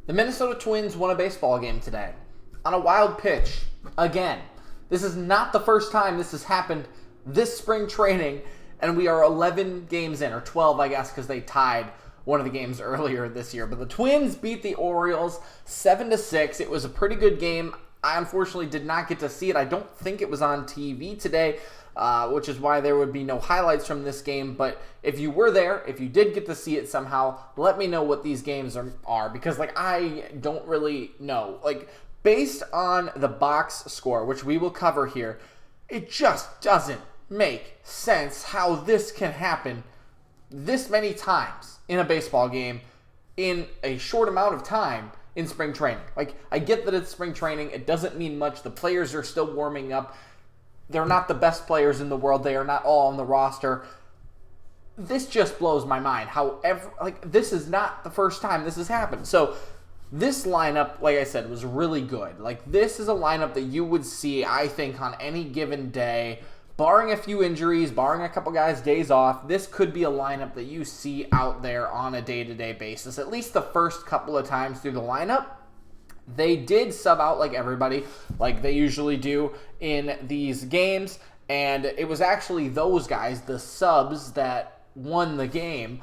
The Minnesota Twins won a baseball game today on a wild pitch again. This is not the first time this has happened this spring training, and we are 11 games in, or 12, I guess, because they tied one of the games earlier this year. But the Twins beat the Orioles 7-6. It was a pretty good game. I unfortunately did not get to see it. I don't think it was on TV today, which is why there would be no highlights from this game. But if you were there, if you did get to see it somehow, let me know what these games are because, I don't really know. Based on the box score, which we will cover here, it just doesn't make sense how this can happen this many times in a baseball game in a short amount of time in spring training. I get that it's spring training. It doesn't mean much. The players are still warming up. They're not the best players in the world. They are not all on the roster. This just blows my mind. However, this is not the first time this has happened. So this lineup, like I said, was really good. This is a lineup that you would see, I think, on any given day. Barring a few injuries, barring a couple guys' days off, this could be a lineup that you see out there on a day-to-day basis. At least the first couple of times through the lineup, they did sub out like everybody, like they usually do in these games. And it was actually those guys, the subs, that won the game.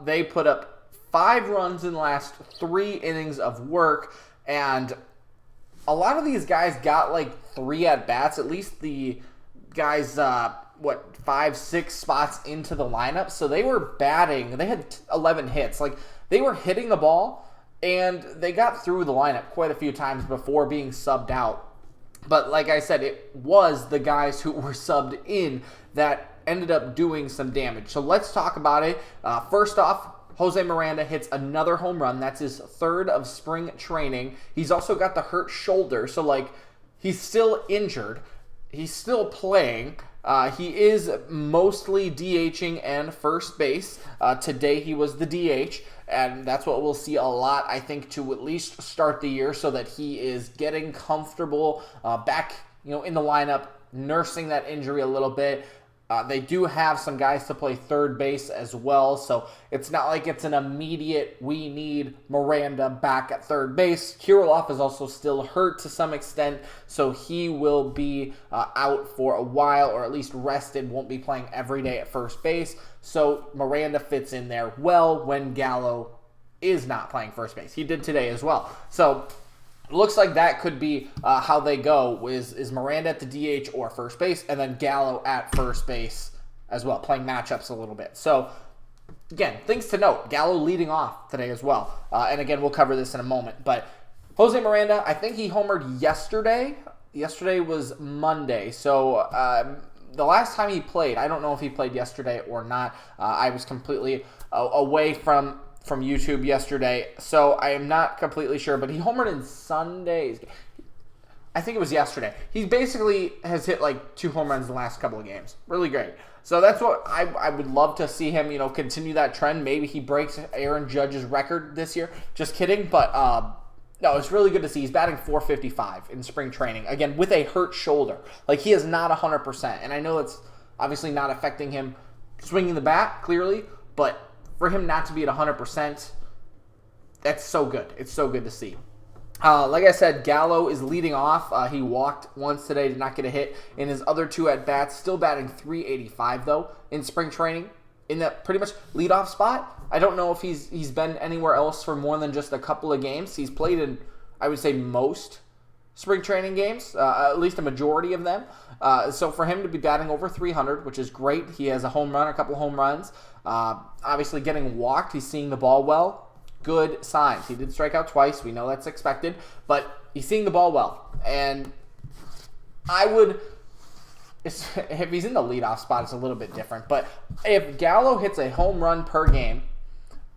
They put up 5 runs in the last 3 innings of work. And a lot of these guys got 3 at-bats, at least the guys, 5, 6 spots into the lineup. So they were batting. They had 11 hits. They were hitting the ball, and they got through the lineup quite a few times before being subbed out. But like I said, it was the guys who were subbed in that ended up doing some damage. So let's talk about it. First off, Jose Miranda hits another home run. That's his 3rd of spring training. He's also got the hurt shoulder. So, he's still injured. He's still playing. He is mostly DHing and first base. Today he was the DH, and that's what we'll see a lot, I think, to at least start the year so that he is getting comfortable back in the lineup, nursing that injury a little bit. They do have some guys to play third base as well, so it's not like it's an immediate, we need Miranda back at third base. Kirilloff is also still hurt to some extent, so he will be out for a while, or at least rested, won't be playing every day at first base. So Miranda fits in there well when Gallo is not playing first base. He did today as well. So looks like that could be how they go, is Miranda at the DH or first base, and then Gallo at first base as well, playing matchups a little bit. So, again, things to note. Gallo leading off today as well. And again, we'll cover this in a moment. But Jose Miranda, I think he homered yesterday. Yesterday was Monday. So, the last time he played, I don't know if he played yesterday or not. I was completely away from YouTube yesterday, so I am not completely sure, but he homered in Sunday's. I think it was yesterday. He basically has hit 2 home runs in the last couple of games. Really great. So that's what I would love to see him, continue that trend. Maybe he breaks Aaron Judge's record this year. Just kidding, but no, it's really good to see. He's batting .455 in spring training, again, with a hurt shoulder. He is not 100%, and I know it's obviously not affecting him swinging the bat, clearly, but for him not to be at 100%, that's so good. It's so good to see. Like I said, Gallo is leading off. He walked once today, did not get a hit in his other 2 at-bats. Still batting .385, though, in spring training, in that pretty much leadoff spot. I don't know if he's been anywhere else for more than just a couple of games. He's played in, I would say, most spring training games, at least a majority of them. So for him to be batting over 300, which is great. He has a home run, a couple home runs. Obviously getting walked. He's seeing the ball well. Good signs. He did strike out twice. We know that's expected, but he's seeing the ball well. And I would, if he's in the leadoff spot, it's a little bit different. But if Gallo hits a home run per game,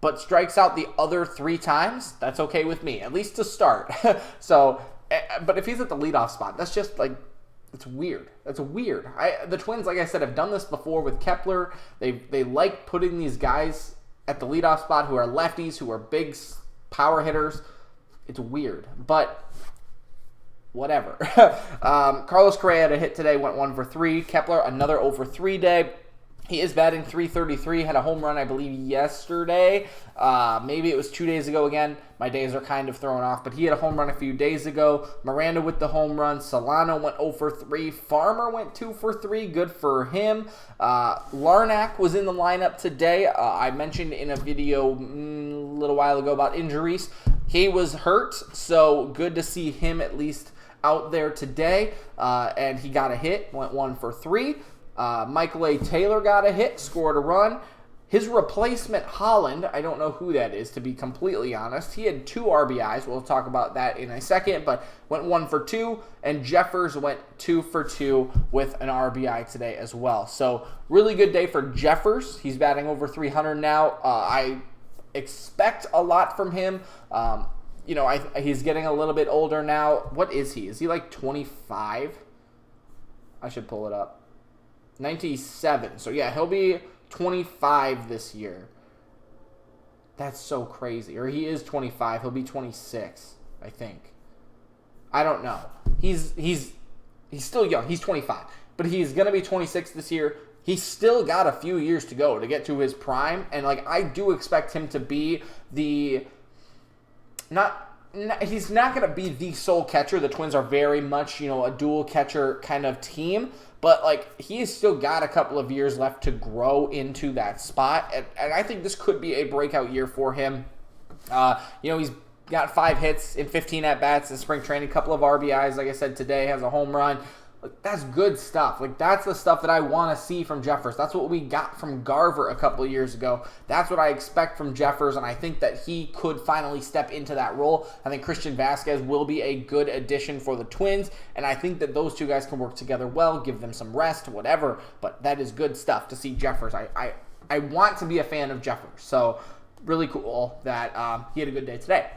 but strikes out the other 3 times, that's okay with me, at least to start. So, but if he's at the leadoff spot, that's just it's weird. That's weird. The Twins, like I said, have done this before with Kepler. They like putting these guys at the leadoff spot who are lefties, who are big power hitters. It's weird, but whatever. Carlos Correa had a hit today, went 1 for 3. Kepler, another 0 for 3 day. He is batting .333, had a home run, I believe, yesterday. Maybe it was 2 days ago again. My days are kind of thrown off, but he had a home run a few days ago. Miranda with the home run. Solano went 0 for 3. Farmer went 2 for 3. Good for him. Larnack was in the lineup today. I mentioned in a video a little while ago about injuries. He was hurt, so good to see him at least out there today. And he got a hit, went 1 for 3. Michael A. Taylor got a hit, scored a run. His replacement, Holland, I don't know who that is, to be completely honest. He had 2 RBIs. We'll talk about that in a second, but went 1 for 2. And Jeffers went 2 for 2 with an RBI today as well. So really good day for Jeffers. He's batting over 300 now. I expect a lot from him. He's getting a little bit older now. What is he? Is he like 25? I should pull it up. 97. So yeah, he'll be 25 this year. That's so crazy. Or he is 25. He'll be 26, I think. I don't know. He's still young. He's 25. But he's going to be 26 this year. He's still got a few years to go to get to his prime. And I do expect him to be he's not going to be the sole catcher. The Twins are very much, a dual catcher kind of team. But, he's still got a couple of years left to grow into that spot. And I think this could be a breakout year for him. He's got 5 hits in 15 at-bats in spring training, a couple of RBIs, like I said, today, has a home run. That's good stuff. That's the stuff that I want to see from Jeffers. That's what we got from Garver a couple of years ago. That's what I expect from Jeffers, and I think that he could finally step into that role. I think Christian Vasquez will be a good addition for the Twins, and I think that those two guys can work together well, give them some rest, whatever, but that is good stuff to see Jeffers. I want to be a fan of Jeffers, so really cool that he had a good day today.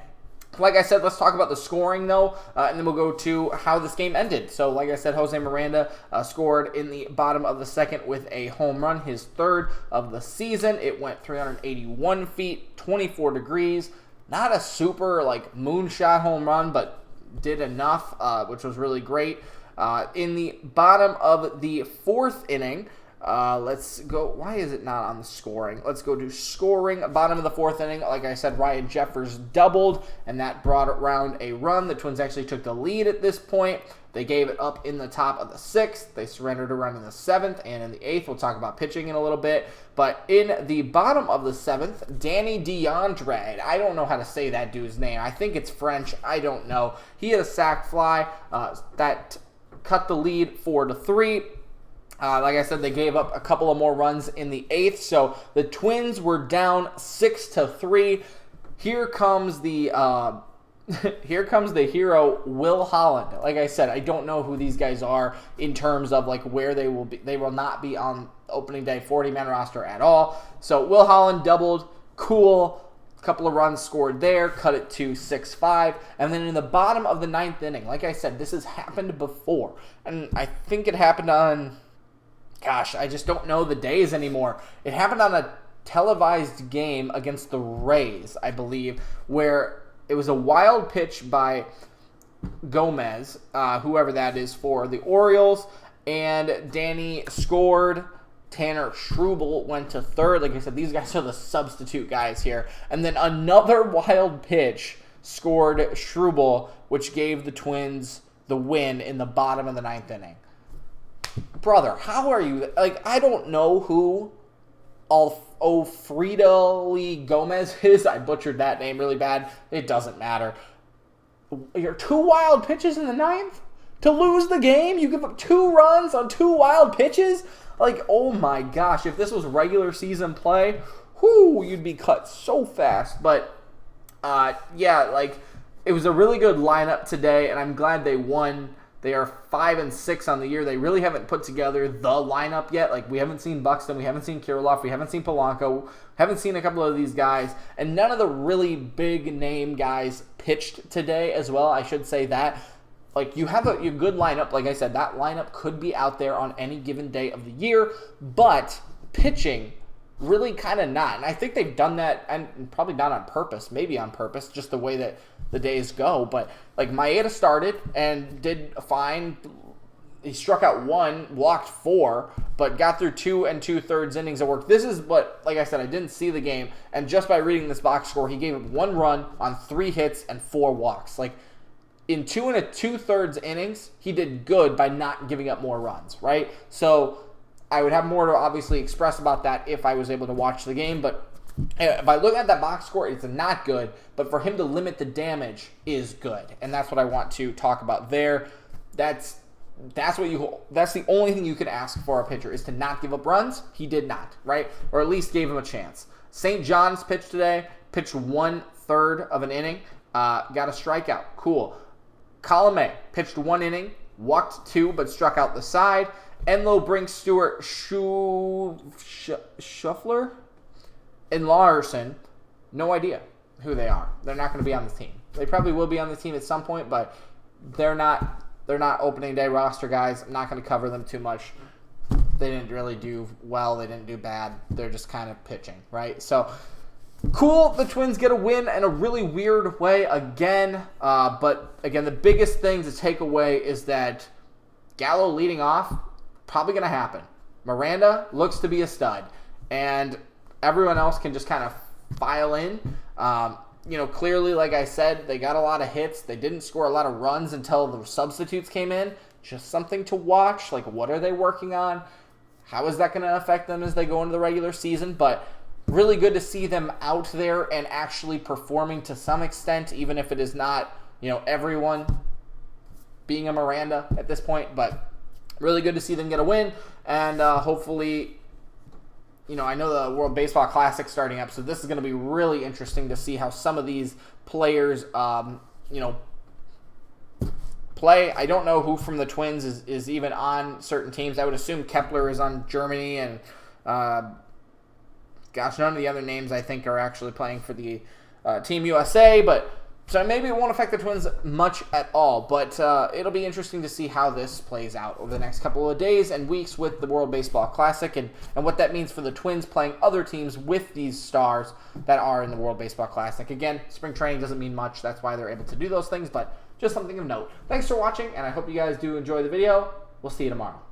Like I said, let's talk about the scoring, though, and then we'll go to how this game ended. So, like I said, Jose Miranda scored in the bottom of the second with a home run, his 3rd of the season. It went 381 feet, 24 degrees. Not a super, moonshot home run, but did enough, which was really great. In the bottom of the 4th inning, let's go. Why is it not on the scoring? Let's go to scoring. Bottom of the 4th inning. Like I said, Ryan Jeffers doubled, and that brought around a run. The Twins actually took the lead at this point. They gave it up in the top of the 6th. They surrendered a run in the 7th and in the 8th. We'll talk about pitching in a little bit. But in the bottom of the 7th, Danny DeAndre. I don't know how to say that dude's name. I think it's French. I don't know. He had a sac fly that cut the lead 4-3. Like I said, they gave up a couple of more runs in the 8th, so the Twins were down 6-3. Here comes the hero, Will Holland. Like I said, I don't know who these guys are in terms of where they will be. They will not be on opening day 40-man roster at all. So Will Holland doubled, cool. A couple of runs scored there, cut it to 6-5. And then in the bottom of the 9th inning, like I said, this has happened before, and I think it happened on. Gosh, I just don't know the days anymore. It happened on a televised game against the Rays, I believe, where it was a wild pitch by Gomez, whoever that is for the Orioles, and Danny scored. Tanner Schruble went to 3rd. Like I said, these guys are the substitute guys here. And then another wild pitch scored Schruble, which gave the Twins the win in the bottom of the 9th inning. Brother, how are you? I don't know who Alfredo Lee Gomez is. I butchered that name really bad. It doesn't matter. You're 2 wild pitches in the 9th? To lose the game? You give up 2 runs on 2 wild pitches? Oh my gosh. If this was regular season play, you'd be cut so fast. But, it was a really good lineup today, and I'm glad they won. They are 5-6 on the year. They really haven't put together the lineup yet. We haven't seen Buxton. We haven't seen Kirilloff. We haven't seen Polanco. Haven't seen a couple of these guys. And none of the really big name guys pitched today as well. I should say that. You have a good lineup. Like I said, that lineup could be out there on any given day of the year. But pitching, really kind of not. And I think they've done that, and probably not on purpose. Maybe on purpose, just the way that the days go. But Maeda started and did fine. he struck out 1, walked 4, but got through 2 2/3 innings of work. This is what, like I said, I didn't see the game, and just by reading this box score, he gave up 1 run on 3 hits and 4 walks. Like, in 2 2/3 innings, he did good by not giving up more runs, right? So I would have more to obviously express about that if I was able to watch the game, but if I look at that box score, it's not good, but for him to limit the damage is good, and that's what I want to talk about there. That's the only thing you could ask for a pitcher, is to not give up runs. He did not, right? Or at least gave him a chance. St. John's pitched today, pitched 1/3 of an inning, got a strikeout. Cool. Column pitched 1 inning, walked 2, but struck out the side. Enlow, Brink, Stewart, Shuffler, and Larson, no idea who they are. They're not going to be on the team. They probably will be on the team at some point, but they're not opening day roster guys. I'm not going to cover them too much. They didn't really do well. They didn't do bad. They're just kind of pitching, right? So, cool. The Twins get a win in a really weird way again. But, again, the biggest thing to take away is that Gallo leading off, probably going to happen. Miranda looks to be a stud. And everyone else can just kind of file in. Clearly, like I said, they got a lot of hits. They didn't score a lot of runs until the substitutes came in. Just something to watch. Like, what are they working on? How is that going to affect them as they go into the regular season? But really good to see them out there and actually performing to some extent, even if it is not, everyone being a Miranda at this point. But really good to see them get a win. And hopefully, I know the World Baseball Classic starting up, so this is going to be really interesting to see how some of these players, play. I don't know who from the Twins is even on certain teams. I would assume Kepler is on Germany, and none of the other names I think are actually playing for the Team USA, but so maybe it won't affect the Twins much at all, but it'll be interesting to see how this plays out over the next couple of days and weeks with the World Baseball Classic and what that means for the Twins playing other teams with these stars that are in the World Baseball Classic. Again, spring training doesn't mean much. That's why they're able to do those things, but just something of note. Thanks for watching, and I hope you guys do enjoy the video. We'll see you tomorrow.